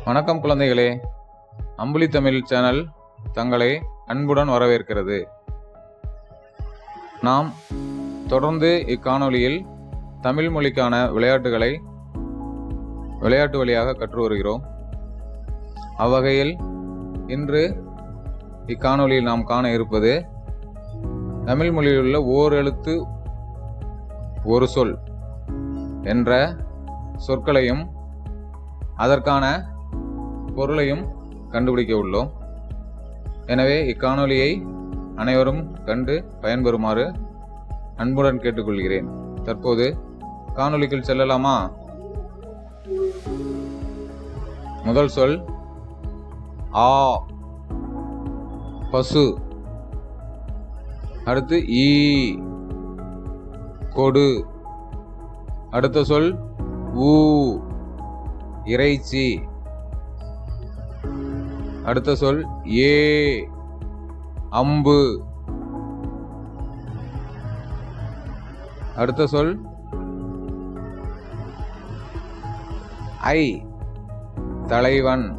வணக்கம் குழந்தைகளே, அம்புலி தமிழ் சேனல் தங்களை அன்புடன் வரவேற்கிறது. நாம் தொடர்ந்து இக்காணொளியில் தமிழ் மொழிக்கான விளையாட்டுகளை விளையாட்டு வழியாக கற்று வருகிறோம். அவ்வகையில் இன்று இக்காணொளியில் நாம் காண இருப்பது தமிழ் மொழியில் உள்ள ஓர் எழுத்து ஒரு சொல் என்ற சொற்களையும் அதற்கான பொருளையும் கண்டுபிடிக்க உள்ளோம். எனவே இக்காணொளியை அனைவரும் கண்டு பயன்பெறுமாறு அன்புடன் கேட்டுக்கொள்கிறேன். தற்போது காணொளிக்குள் செல்லலாமா? முதல் சொல் ஆ, பசு. அடுத்து ஈ, கொடு. அடுத்த சொல் ஊ, இறைச்சி. அடுத்த சொல் ஏ, அம்பு. அடுத்த சொல் ஐ, தலைவன்.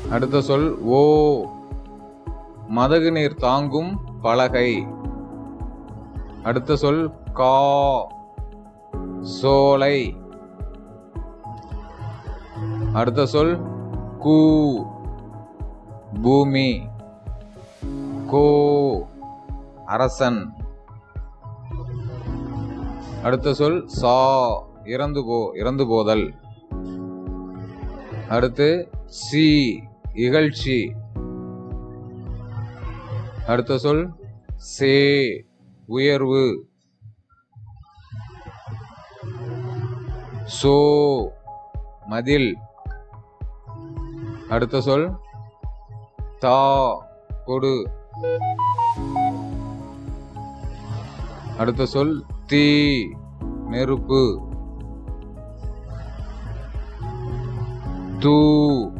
அடுத்த சொல் ஓ, மதகு நீர் தாங்கும் பலகை. அடுத்த சொல் கா, சோலை. அடுத்த சொல் கூ, பூமி. கோ, அரசன். அடுத்த சொல் சா, இறந்து போதல். அடுத்து சி, இகழ்ச்சி. அடுத்த சொல் சே, உயர்வு. சோ, மதில். அடுத்த சொல் தா, கொடு. அடுத்த சொல் தீ, நெருப்பு. தூ,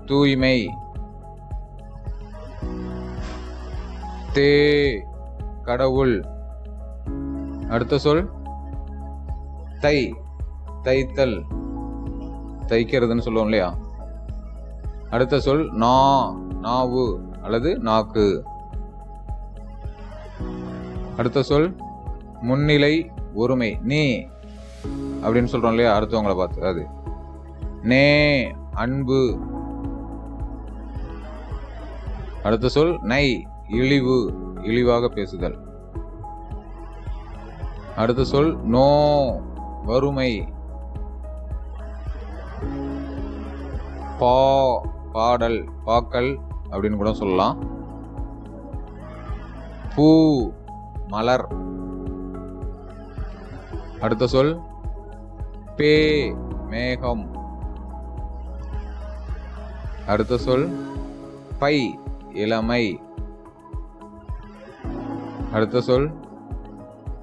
தூய்மை. தே, கடவுள். அடுத்த சொல் தை, தைத்தல், தைக்கிறதுன்னு சொல்லுவோம் இல்லையா? அடுத்த சொல் நா, நாவு அல்லது நாக்கு. அடுத்த சொல் முன்னிலை ஒருமை, நீ அப்படின்னு சொல்றோம் இல்லையா அடுத்தவங்களை பார்த்து, அது நே, அன்பு. அடுத்த சொல் நை, இழிவு, இழிவாக பேசுதல். அடுத்த சொல் நோ, வறுமை. பா, பாடல், பாக்கள் அப்படின்னு கூட சொல்லலாம். பூ, மலர். அடுத்த சொல் பே, மேகம். அடுத்த சொல் பை, இளமை. அடுத்த சொல்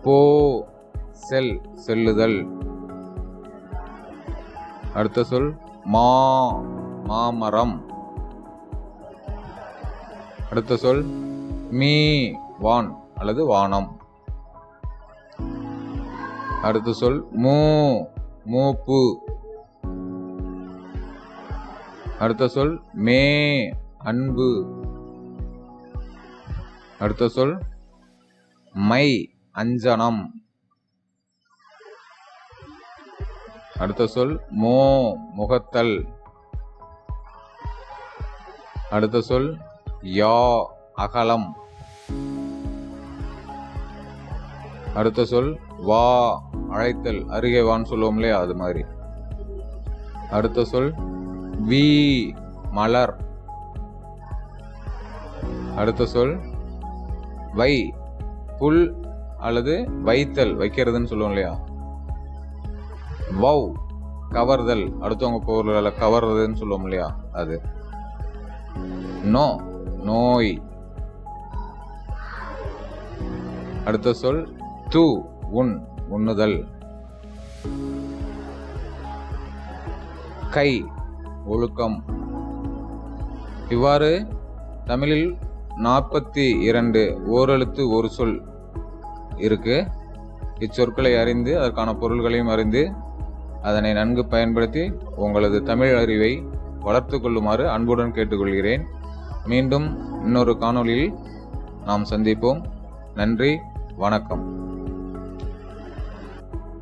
போ, செல், செல்லுதல். அடுத்த சொல் மா, மாமரம். அடுத்த சொல் மீ, வான் அல்லது வானம். அடுத்த சொல் மூ, மூப்பு. அடுத்த சொல் மே, அன்பு. அடுத்த சொல் மை, அஞ்சனம். அடுத்த சொல் மோ, முகத்தல். அடுத்த சொல் யா, அகலம். அடுத்த சொல் வா, அழைத்தல், அருகே வான்னு சொல்லுவோம் இல்லையா அது மாதிரி. அடுத்த சொல் வி, மலர். அடுத்த சொல் வை, புல் அல்லது வைத்தல், வைக்கிறதுன்னு சொல்லுவோம் இல்லையா. வவ், கவர்தல், அடுத்தவங்க பொருள்களை கவர்றதுன்னு சொல்லுவோம் இல்லையா அது. நோ, நோய். அடுத்த சொல் து, உண், உண்ணுதல். கை, ஒழுக்கம். இவ்வாறு தமிழில் 42 ஓரெழுத்து ஒரு சொல் இருக்கு. இச்சொற்களை அறிந்து அதற்கான பொருள்களையும் அறிந்து அதனை நன்கு பயன்படுத்தி உங்களது தமிழ் அறிவை வளர்த்து கொள்ளுமாறு அன்புடன் கேட்டுக்கொள்கிறேன். மீண்டும் இன்னொரு காணொளியில் நாம் சந்திப்போம். நன்றி, வணக்கம்.